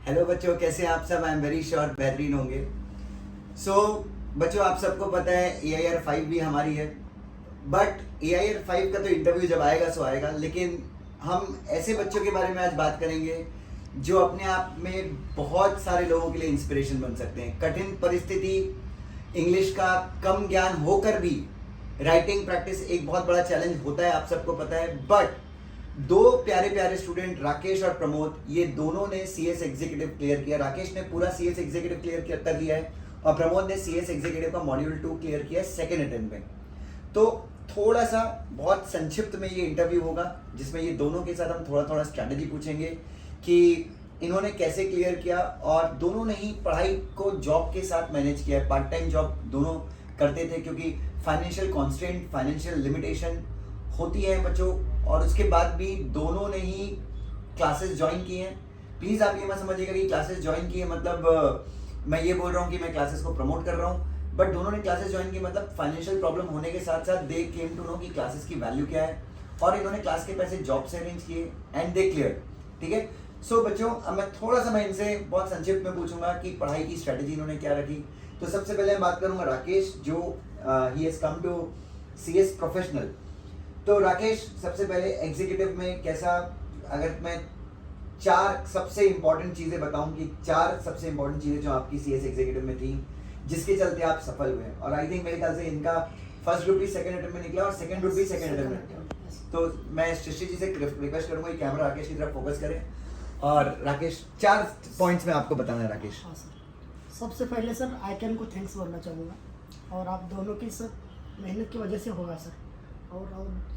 Hello बच्चों, कैसे हैं आप सब? आई एम वेरी श्योर बेहतरीन होंगे। बच्चों, आप सबको पता है AIR 5 भी हमारी है। बट AIR 5 का तो इंटरव्यू जब आएगा सो आएगा, लेकिन हम ऐसे बच्चों के बारे में आज बात करेंगे जो अपने आप में बहुत सारे लोगों के लिए इंस्पिरेशन बन सकते हैं। कठिन परिस्थिति, इंग्लिश का कम ज्ञान होकर भी राइटिंग प्रैक्टिस एक बहुत बड़ा चैलेंज होता है, आप सबको पता है। बट दो प्यारे प्यारे स्टूडेंट राकेश और प्रमोद, ये दोनों ने CS एग्जीक्यूटिव क्लियर किया। राकेश ने पूरा CS एग्जीक्यूटिव क्लियर कर लिया है और प्रमोद ने CS एग्जीक्यूटिव का मॉड्यूल 2 क्लियर किया है सेकेंड अटेम्प्ट में। तो थोड़ा सा बहुत संक्षिप्त में ये इंटरव्यू होगा, जिसमें ये दोनों के साथ हम थोड़ा थोड़ा स्ट्रैटेजी पूछेंगे कि इन्होंने कैसे क्लियर किया, और दोनों ने ही पढ़ाई को जॉब के साथ मैनेज किया है। पार्ट टाइम जॉब दोनों करते थे क्योंकि फाइनेंशियल कॉन्स्ट्रेंट, फाइनेंशियल लिमिटेशन होती है बच्चों, और उसके बाद भी दोनों ने ही क्लासेस ज्वाइन की हैं। प्लीज़ आप ये मत समझिएगा कि क्लासेस ज्वाइन की है मतलब मैं ये बोल रहा हूँ कि मैं क्लासेस को प्रमोट कर रहा हूँ। बट दोनों ने क्लासेस ज्वाइन की मतलब फाइनेंशियल प्रॉब्लम होने के साथ साथ दे केम टू नो कि क्लासेस की वैल्यू क्या है, और इन्होंने क्लास के पैसे जॉब से अरेंज किए एंड दे क्लियर। ठीक है। सो बच्चों, अब मैं थोड़ा सा मैं इनसे बहुत संक्षिप्त में पूछूंगा कि पढ़ाई की स्ट्रेटेजी इन्होंने क्या रखी। तो सबसे पहले मैं बात करूंगा राकेश, जो he has come to CS professional. तो राकेश, सबसे पहले एग्जीक्यूटिव में कैसा, अगर मैं 4 सबसे इंपॉर्टेंट चीज़ें बताऊं कि 4 सबसे इंपॉर्टेंट चीज़ें जो आपकी CS एग्जीक्यूटिव में थी जिसके चलते आप सफल हुए, और आई थिंक मेरे ख्याल से इनका फर्स्ट ग्रुप भी सेकंड अटेम्प्ट में निकला और सेकंड ग्रुप भी सेकंड अटेम्प्ट में निकला। तो मैं सृष्टि जी से रिक्वेस्ट करूंगा कि कैमरा राकेश की तरफ फोकस करें, और राकेश 4 पॉइंट्स में आपको बताना है। राकेश, हाँ सर, सबसे पहले सर आईकैन को थैंक्स बोलना चाहूँगा, और आप दोनों की सर मेहनत की वजह से होगा सर। और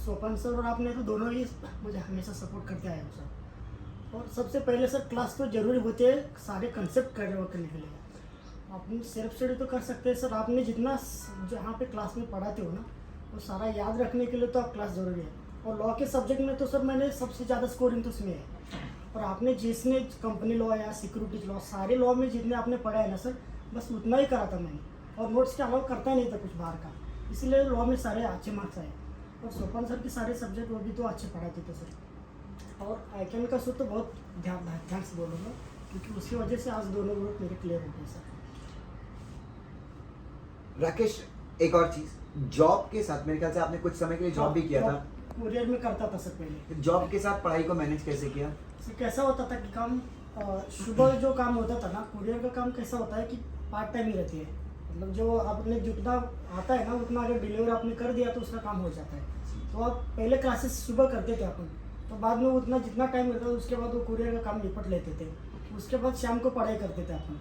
सोपान सर और आपने तो दोनों ही मुझे हमेशा सपोर्ट करते आए हो सर। और सबसे पहले सर क्लास तो ज़रूरी होती है सारे कंसेप्ट कवर करने के लिए। अपनी सेल्फ स्टडी तो कर सकते हैं सर, आपने जितना जहाँ पे क्लास में पढ़ाते हो ना वो सारा याद रखने के लिए तो आप क्लास ज़रूरी है। और लॉ के सब्जेक्ट में तो सर मैंने सबसे ज़्यादा स्कोरिंग तो उसमें है। और आपने जिसने कंपनी लॉ या सिक्योरिटीज लॉ, सारे लॉ में जितने आपने पढ़ा है ना सर, बस उतना ही करा था मैंने, और नोट्स के अलावा करता ही नहीं था कुछ बाहर का, इसलिए लॉ में सारे अच्छे मार्क्स आए। और सोपान सर के सारे सब्जेक्ट वो भी तो अच्छे पढ़ाते थे सर। और आईकैन का सर तो बहुत ध्यान से बोलूँगा, क्योंकि उसकी वजह से आज दोनों ग्रुप मेरे क्लियर हो गए सर। राकेश, एक और चीज़, जॉब के साथ मेरे ख्याल से आपने कुछ समय के लिए जॉब भी किया था। कुरियर में करता था सर पहले। जॉब के साथ पढ़ाई को मैनेज कैसे किया? सर कैसा होता था कि काम सुबह जो काम होता था ना, कुरियर का काम कैसा होता है कि पार्ट टाइम ही रहती है। मतलब जो आपने जितना आता है ना उतना अगर डिलीवर आपने कर दिया तो उसका काम हो जाता है। तो आप पहले क्लासेस सुबह करते थे अपन, तो बाद में उतना जितना टाइम रहता था उसके बाद वो कुरियर का काम निपट लेते थे। उसके बाद शाम को पढ़ाई करते थे अपन,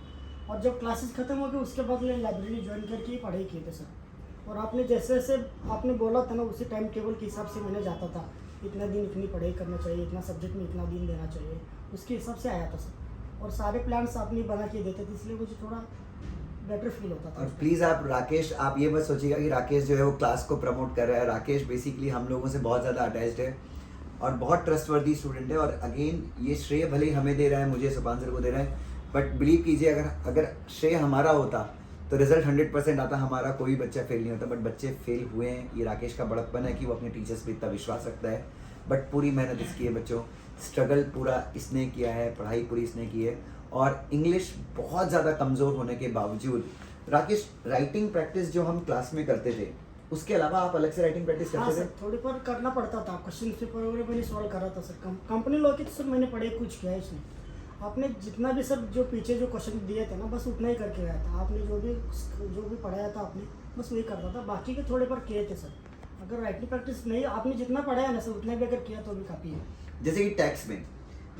और जब क्लासेस खत्म हो गए उसके बाद लाइब्रेरी ज्वाइन करके ही पढ़ाई किए थे सर। और आपने जैसे जैसे आपने बोला था ना उसी टाइम टेबल के हिसाब से मैंने जाता था, इतना दिन इतनी पढ़ाई करना चाहिए, इतना सब्जेक्ट में इतना दिन देना चाहिए, उसके हिसाब से आया था सर। और सारे प्लान्स आपने बना के देते थे, इसलिए मुझे थोड़ा बेटर फील होता था। और प्लीज़ आप राकेश, आप ये मत सोचिएगा कि राकेश जो है वो क्लास को प्रमोट कर रहा है। राकेश बेसिकली हम लोगों से बहुत ज़्यादा अटैच्ड है और बहुत ट्रस्टवर्दी स्टूडेंट है। और अगेन ये श्रेय भले ही हमें दे रहा है, मुझे सुपान सर को दे रहा है, बट बिलीव कीजिए अगर श्रेय हमारा होता तो रिजल्ट 100% आता, हमारा कोई बच्चा फेल नहीं होता। बट बच्चे फेल हुए हैं, ये राकेश का बड़प्पन है कि वो अपने टीचर्स पर इतना विश्वास रखता है। बट पूरी मेहनत इसकी है बच्चों, स्ट्रगल पूरा इसने किया है, पढ़ाई पूरी इसने की है। और इंग्लिश बहुत ज़्यादा कमज़ोर होने के बावजूद राकेश, राइटिंग प्रैक्टिस जो हम क्लास में करते थे उसके अलावा आप अलग से राइटिंग प्रैक्टिस हाँ करते सर, थोड़ी पर करना पड़ता था। क्वेश्चन पेपर वगैरह मैंने सॉल्व करा था सर। कंपनी लॉ की तो सर मैंने पढ़े कुछ किया है इसमें। आपने जितना भी सर जो पीछे जो क्वेश्चन दिए थे ना बस उतना ही करके गया था। आपने जो भी पढ़ाया था आपने बस वही करता था, बाकी के थोड़े पर किए थे सर। अगर राइटिंग प्रैक्टिस नहीं, आपने जितना पढ़ाया ना सर उतना भी अगर किया तो भी काफ़ी है। जैसे कि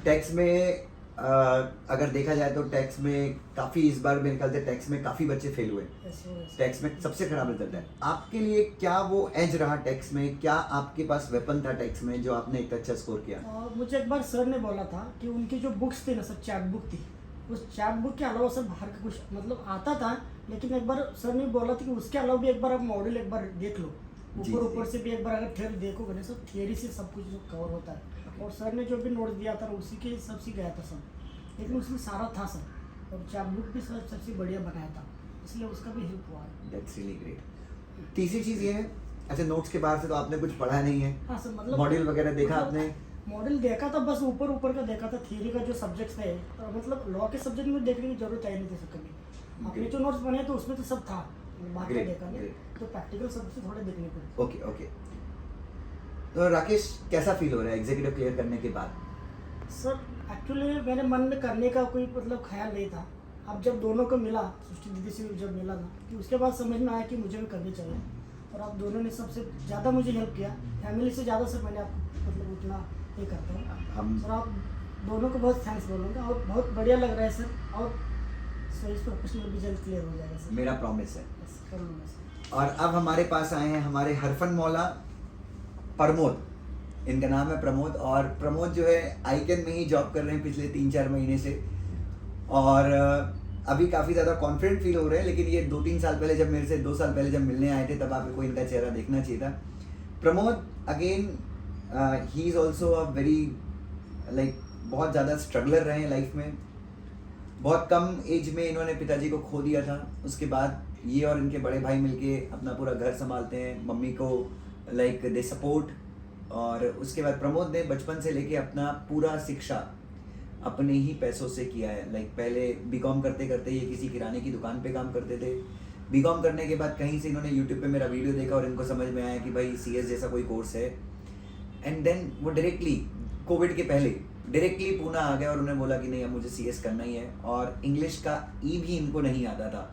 टैक्स में अगर देखा जाए तो टैक्स में काफ़ी, इस बार मेरे ख्याल से टैक्स में काफ़ी बच्चे फेल हुए। टैक्स में सबसे खराब रिजल्ट है। आपके लिए क्या वो एज रहा टैक्स में? क्या आपके पास वेपन था टैक्स में जो आपने इतना अच्छा स्कोर किया? मुझे एक बार सर ने बोला था कि उनकी जो बुक्स थी ना सर, चैट बुक थी, उस चैट बुक के अलावा सर बाहर का कुछ मतलब आता था, लेकिन एक बार सर ने बोला था कि उसके अलावा भी एक बार आप मॉडल एक बार देख लो, ऊपर से भी एक बार अगर थियरी देखोगे ना सर, थियरी से सब कुछ कवर होता है। और सर ने जो भी नोट दिया था उसी के हिसाब से गया था सर, लेकिन उसमें सारा था सर। और चैट बुक भी सर सबसे बढ़िया बनाया था, इसलिए उसका भी हेल्प हुआ। That's really great. तीसरी चीज़ ये है, अच्छा नोट्स के बाहर से तो आपने कुछ पढ़ा नहीं है? हाँ सर, मतलब मॉड्यूल वगैरह देखा आपने? मॉडल देखा था, बस ऊपर ऊपर का देखा था, थियरी का जो सब्जेक्ट्स थे, मतलब लॉ के सब्जेक्ट में देखने की जरूरत आई नहीं थी सर कभी। अपने जो नोट्स बने तो उसमें तो सब था, बाकी Great, देखा नहीं, great. तो प्रैक्टिकल सब्जेक्ट थोड़े देखने पड़े। Okay okay. तो राकेश कैसा फील हो रहा है एग्जीक्यूटिव क्लियर करने के बाद? सर एक्चुअली मेरे मन में करने का कोई मतलब ख्याल नहीं था। अब जब दोनों को मिला, सृष्टि दीदी से जब मिला था, कि उसके बाद समझ में आया कि मुझे भी करनी चाहिए। और आप दोनों ने सबसे ज़्यादा मुझे हेल्प किया, फैमिली से ज़्यादा सर मैंने आपको मतलब उतना ये करता हूँ। हम सर आप दोनों को बहुत थैंक्स बोलूँगा, और बहुत बढ़िया लग रहा है सर। और सो इस प्रोफेशनल भी जल्द क्लियर हो जाएगा सर, मेरा प्रॉमिस है। बस कर लूँगा सर। और अब हमारे पास आए हैं हमारे हरफन मौला प्रमोद, इनका नाम है प्रमोद। और प्रमोद जो है आईकन में ही जॉब कर रहे हैं पिछले 3-4 महीने से, और अभी काफ़ी ज़्यादा कॉन्फिडेंट फील हो रहे हैं। लेकिन ये 2-3 साल पहले जब मेरे से 2 साल पहले जब मिलने आए थे तब आपको इनका चेहरा देखना चाहिए था। Pramod again he is also a very like बहुत ज़्यादा स्ट्रगलर रहे हैं लाइफ में। बहुत कम एज में इन्होंने पिताजी को खो दिया था। उसके बाद ये और इनके बड़े भाई मिलके अपना पूरा घर संभालते हैं, मम्मी को लाइक दे सपोर्ट। और उसके बाद प्रमोद ने बचपन से लेके अपना पूरा शिक्षा अपने ही पैसों से किया है। लाइक पहले बीकॉम करते करते ये किसी किराने की दुकान पे काम करते थे। बीकॉम करने के बाद कहीं से इन्होंने यूट्यूब पे मेरा वीडियो देखा और इनको समझ में आया कि भाई सीएस जैसा कोई कोर्स है। एंड देन वो डायरेक्टली कोविड के पहले डायरेक्टली पूना आ गया और उन्होंने बोला कि नहीं अब मुझे सीएस करना ही है। और इंग्लिश का ई भी इनको नहीं आता था।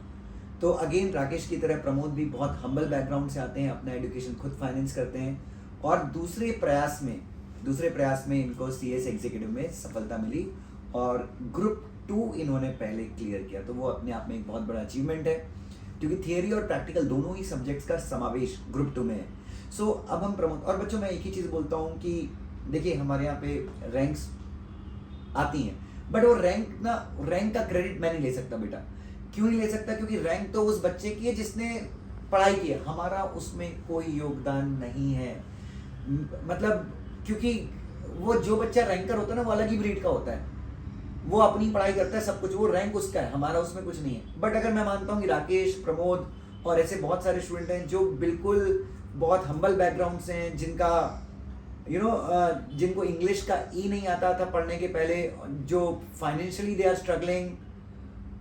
तो अगेन राकेश की तरह प्रमोद भी बहुत हम्बल बैकग्राउंड से आते हैं, अपना एजुकेशन खुद फाइनेंस करते हैं, और दूसरे प्रयास में इनको सीएस एग्जीक्यूटिव में सफलता मिली और ग्रुप 2 इन्होंने पहले क्लियर किया। तो वो अपने आप में एक बहुत बड़ा अचीवमेंट है, क्योंकि थियरी और प्रैक्टिकल दोनों ही सब्जेक्ट्स का समावेश ग्रुप 2 में है। सो अब हम प्रमोद, और बच्चों मैं एक ही चीज़ बोलता हूँ कि देखिए हमारे यहाँ पे रैंक्स आती हैं, बट वो रैंक का क्रेडिट मैं नहीं ले सकता बेटा। क्यों नहीं ले सकता? क्योंकि रैंक तो उस बच्चे की है जिसने पढ़ाई की है, हमारा उसमें कोई योगदान नहीं है। मतलब क्योंकि वो जो बच्चा रैंकर होता है ना वो अलग ही ब्रीड का होता है, वो अपनी पढ़ाई करता है सब कुछ, वो रैंक उसका है, हमारा उसमें कुछ नहीं है। बट अगर मैं मानता हूँ कि राकेश, प्रमोद और ऐसे बहुत सारे स्टूडेंट हैं जो बिल्कुल बहुत हम्बल बैकग्राउंड से हैं, जिनका जिनको इंग्लिश का ई नहीं आता था पढ़ने के पहले, जो फाइनेंशियली दे आर स्ट्रगलिंग,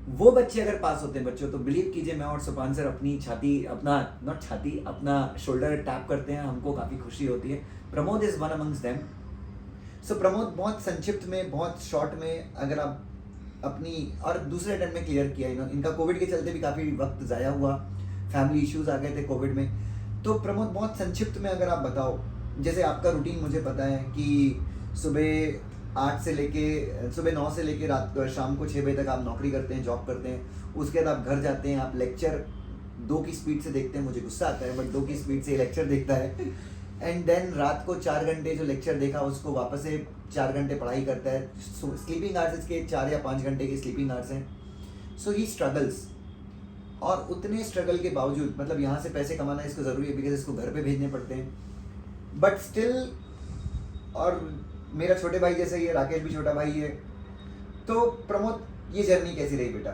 वो बच्चे अगर पास होते हैं बच्चों, तो बिलीव कीजिए मैं और सुपान सर अपनी अपना शोल्डर टैप करते हैं, हमको काफ़ी खुशी होती है। Pramod is one amongst them. So Pramod बहुत संक्षिप्त में, बहुत शॉर्ट में, अगर आप अपनी और दूसरे अटेम्प्ट में क्लियर किया इनका कोविड के चलते भी काफ़ी वक्त ज़ाया हुआ, फैमिली इश्यूज आ गए थे कोविड में। तो प्रमोद बहुत संक्षिप्त में अगर आप बताओ, जैसे आपका रूटीन मुझे पता है कि सुबह 9 से लेके रात शाम को 6 बजे तक आप नौकरी करते हैं, जॉब करते हैं। उसके बाद आप घर जाते हैं, आप लेक्चर 2 की स्पीड से देखते हैं, मुझे गुस्सा आता है बट 2 की स्पीड से लेक्चर देखता है। एंड देन रात को 4 घंटे जो लेक्चर देखा उसको वापस से 4 घंटे पढ़ाई करता है। स्लीपिंग आवर्स इसके 4 या 5 घंटे के स्लीपिंग आवर्स हैं। सो ही स्ट्रगल्स, और उतने स्ट्रगल के बावजूद, मतलब यहाँ से पैसे कमाना इसको ज़रूरी है बिकॉज इसको घर पे भेजने पड़ते हैं, बट स्टिल। और मेरा छोटे भाई जैसे ही है, राकेश भी छोटा भाई है। तो प्रमोद ये जर्नी कैसी रही बेटा?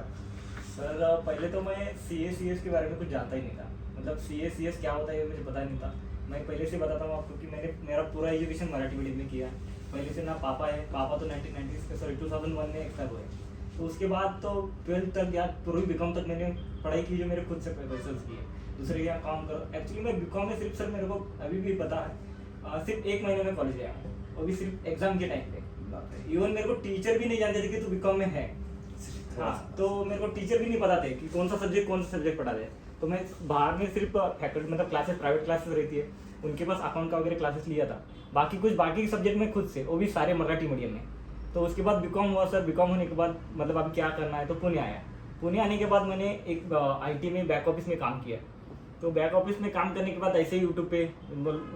सर पहले तो मैं सीएस के बारे में कुछ जानता ही नहीं था, मतलब सीएस क्या होता है ये मुझे पता नहीं था। मैं पहले से बताता हूँ आपको कि मेरा पूरा एजुकेशन मराठी मीडियम में किया। पहले से ना पापा तो 2001 में एक्सपायर हुए। तो उसके बाद तो 12th तक या पूरी बीकॉम तक मैंने पढ़ाई की, जो मेरे खुद से पैसे किए, दूसरे यहाँ काम करो। एक्चुअली मैं बीकॉम में सिर्फ सर मेरे को अभी भी पता है सिर्फ 1 महीने में कॉलेज आया हूँ, वो भी सिर्फ एग्जाम के टाइम पे। इवन मेरे को टीचर भी नहीं जानते थे कि तू बीकॉम में है। हाँ, तो मेरे को टीचर भी नहीं पता थे कि कौन सा सब्जेक्ट पढ़ा दे। तो मैं बाहर में सिर्फ फैकल्टी मतलब क्लासेस, प्राइवेट क्लासेस रहती है, उनके पास अकाउंट का वगैरह क्लासेस लिया था। बाकी सब्जेक्ट में खुद से, वो भी सारे मराठी मीडियम में। तो उसके बाद बीकॉम हुआ सर। बीकॉम होने के बाद मतलब अभी क्या करना है, तो पुणे आया। पुणे आने के बाद मैंने एक आईटी में बैक ऑफिस में काम किया। तो बैक ऑफिस में काम करने के बाद ऐसे ही यूट्यूब पे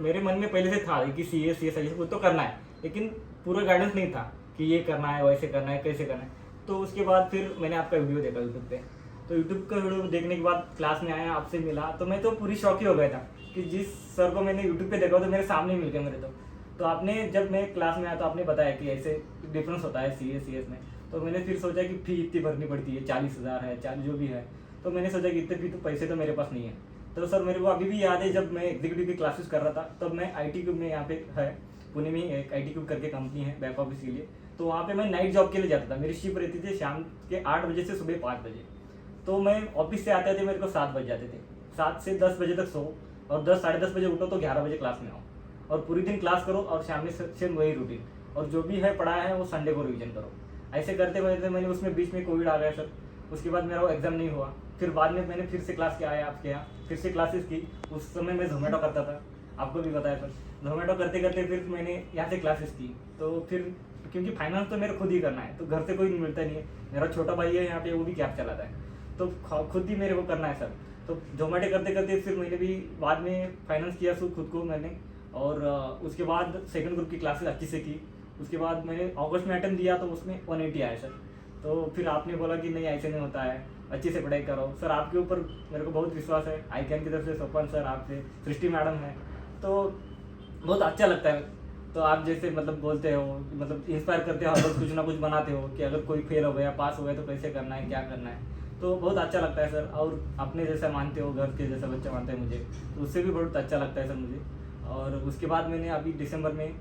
मेरे मन में पहले से था कि सीएस वो तो करना है, लेकिन पूरा गाइडेंस नहीं था कि ये करना है, वैसे करना है, कैसे करना है। तो उसके बाद फिर मैंने आपका वीडियो देखा यूट्यूब पे। तो यूट्यूब का वीडियो देखने के बाद क्लास में आया, आपसे मिला, तो मैं तो पूरी शौक ही हो गया था कि जिस सर को मैंने यूट्यूब पे देखा तो मेरे सामने मिल गए मेरे। तो आपने जब मैं क्लास में आया तो आपने बताया कि ऐसे डिफरेंस होता है सीएस में। तो मैंने फिर सोचा कि फी इतनी भरनी पड़ती है, 40,000 है, 40 जो भी है। तो मैंने सोचा कि इतने भी तो पैसे तो मेरे पास नहीं है। तो सर मेरे को अभी भी याद है जब मैं एग्जीक्यूटिव की क्लासेस कर रहा था, तब मैं आईटी में यहाँ पे है, पुणे में एक IT क्यूब करके कंपनी है बैक ऑफिस के लिए, तो वहाँ पे मैं नाइट जॉब के लिए जाता था। मेरी शिफ्ट रहती थी शाम के 8 बजे से सुबह 5 बजे। तो मैं ऑफिस से आते थे मेरे को 7 बज जाते थे। 7 से 10 बजे तक सो और 10 साढ़े 10 बजे उठो तो 11 बजे क्लास में आओ और पूरी दिन क्लास करो और शाम में सेम वही रूटीन, और जो भी है पढ़ाया है वो संडे को रिवीजन करो। ऐसे करते करते मैंने उसमें बीच में कोविड आ गया सर, उसके बाद मेरा वो एग्ज़ाम नहीं हुआ। फिर बाद में मैंने फिर से क्लास के आया आपके यहाँ, फिर से क्लासेस की। उस समय मैं जोमेटो करता था, आपको भी बताया सर। जोमेटो करते करते फिर मैंने यहाँ से क्लासेस की। तो फिर क्योंकि फाइनेंस तो मेरे खुद ही करना है, तो घर से कोई मिलता नहीं है। मेरा छोटा भाई है यहाँ पे, वो भी कैब चलाता है, तो खुद ही मेरे को करना है सर। तो जोमेटो करते करते फिर मैंने भी बाद में फाइनेंस किया खुद को मैंने, और उसके बाद सेकंड ग्रुप की क्लासेस अच्छी से की। उसके बाद मैंने अगस्त में अटेम्प्ट दिया तो उसमें 180 आया सर। तो फिर आपने बोला कि नहीं ऐसे नहीं होता है, अच्छे से पढ़ाई करो। सर आपके ऊपर मेरे को बहुत विश्वास है, ICAN की तरफ से सोपान सर, आपसे सृष्टि मैडम है, तो बहुत अच्छा लगता है। तो आप जैसे मतलब बोलते हो, मतलब इंस्पायर करते हो, हर कुछ ना कुछ बनाते हो कि अगर कोई फेल हो गया पास हो गया तो कैसे करना है, क्या करना है, तो बहुत अच्छा लगता है सर। और अपने जैसा मानते हो, घर के जैसा बच्चा मानते हैं मुझे, तो उससे भी बहुत अच्छा लगता है सर मुझे। और उसके बाद मैंने अभी दिसंबर में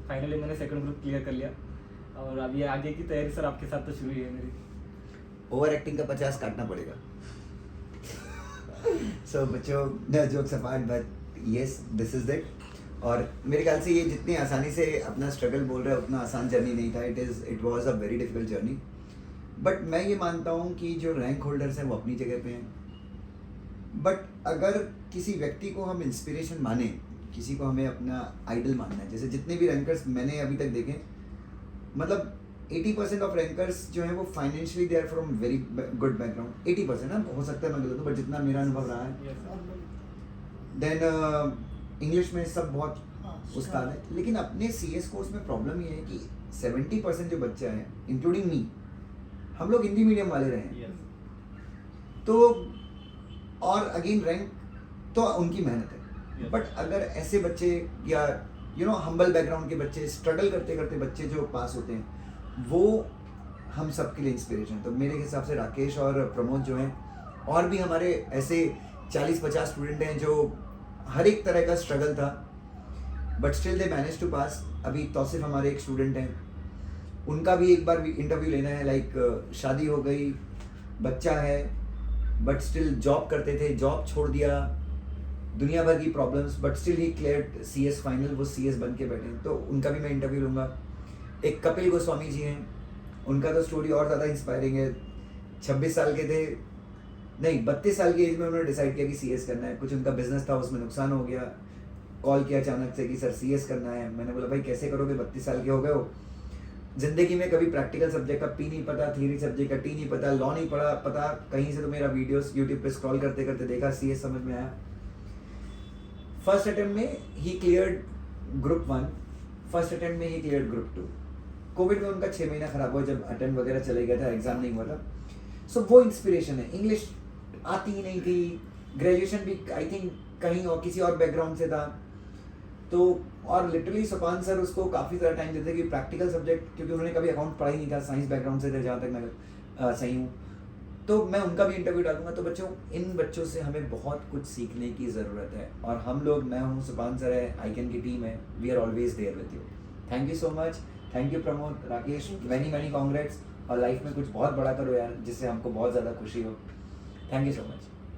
फाइनली मैंने सेकंड ग्रुप क्लियर कर लिया, और अभी आगे की तैयारी सर आपके साथ तो शुरू ही है मेरी। ओवर एक्टिंग का 50 काटना पड़ेगा। सो बच्चों, न jokes apart, but yes this is it. और मेरे ख्याल से ये जितनी आसानी से अपना स्ट्रगल बोल रहा है उतना आसान जर्नी नहीं था। It was a very difficult journey. But मैं ये मानता हूँ कि जो रैंक होल्डर्स हैं वो अपनी जगह पे हैं। बट अगर किसी व्यक्ति को हम इंस्पिरेशन माने, किसी को हमें अपना आइडल मानना है, जैसे जितने भी रैंकर्स मैंने अभी तक देखे, मतलब 80% ऑफ रैंकर्स जो हैं वो financially they are from very good background. 80% ना, हो सकता है मैं गलत हूँ, बट जितना मेरा अनुभव रहा है। देन इंग्लिश में सब बहुत उस्ताद है। लेकिन अपने CS कोर्स में प्रॉब्लम ये है कि 70% जो बच्चा है, इंक्लूडिंग मी, हम लोग हिंदी मीडियम वाले रहे हैं। तो और अगेन रैंक तो उनकी मेहनत है, बट अगर ऐसे बच्चे या हम्बल बैकग्राउंड के बच्चे, स्ट्रगल करते करते बच्चे जो पास होते हैं, वो हम सब के लिए इंस्पिरेशन है। तो मेरे हिसाब से राकेश और प्रमोद जो हैं, और भी हमारे ऐसे 40-50 स्टूडेंट हैं जो हर एक तरह का स्ट्रगल था, but still they manage to pass. अभी तौसिफ हमारे एक स्टूडेंट हैं, उनका भी एक बार भी इंटरव्यू लेना है। लाइक शादी हो गई, बच्चा है, बट स्टिल जॉब करते थे, जॉब छोड़ दिया, दुनिया भर की problems, but still he cleared CS final, वो CS बन के बैठे हैं। तो उनका भी मैं इंटरव्यू लूँगा। एक कपिल गोस्वामी जी हैं, उनका तो स्टोरी और ज़्यादा इंस्पायरिंग है। 26 साल के थे, नहीं 32 साल की एज में उन्होंने डिसाइड किया कि CS करना है। कुछ उनका बिजनेस था, उसमें नुकसान हो गया, कॉल किया अचानक से कि सर CS करना है। मैंने बोला भाई कैसे करोगे, 32 साल के हो गए हो, जिंदगी में कभी प्रैक्टिकल सब्जेक्ट का P नहीं पता, थ्योरी सब्जेक्ट का T नहीं पता, लॉ नहीं पता, कहीं से तो मेरा वीडियोस यूट्यूब पे स्क्रॉल करते करते देखा, CS समझ में आया। फर्स्ट अटेम्प्ट में ही क्लियर्ड ग्रुप 1, फर्स्ट अटेम्प्ट में ही क्लियर्ड ग्रुप 2। कोविड में उनका 6 महीना खराब हुआ, जब अटेम्प्ट वगैरह चले गया था, एग्जाम नहीं हुआ था। सो वो इंस्पिरेशन है। इंग्लिश आती ही नहीं थी, ग्रेजुएशन भी आई थिंक कहीं और किसी और बैकग्राउंड से था। तो और लिटरली सोपान सर उसको काफ़ी ज़्यादा टाइम देते कि प्रैक्टिकल सब्जेक्ट, क्योंकि उन्होंने कभी अकाउंट पढ़ा ही नहीं था, साइंस बैकग्राउंड से थे जहाँ तक मैं सही हूँ। तो मैं उनका भी इंटरव्यू डालूंगा। तो बच्चों, इन बच्चों से हमें बहुत कुछ सीखने की ज़रूरत है। और हम लोग, मैं हूँ, सोपान सर है, ICAN की टीम है, we are always there with you. Thank you so much. Thank you Pramod, Rakesh, many congrats. और लाइफ में कुछ बहुत बड़ा करो यार, जिससे हमको बहुत ज़्यादा खुशी हो। Thank you so much.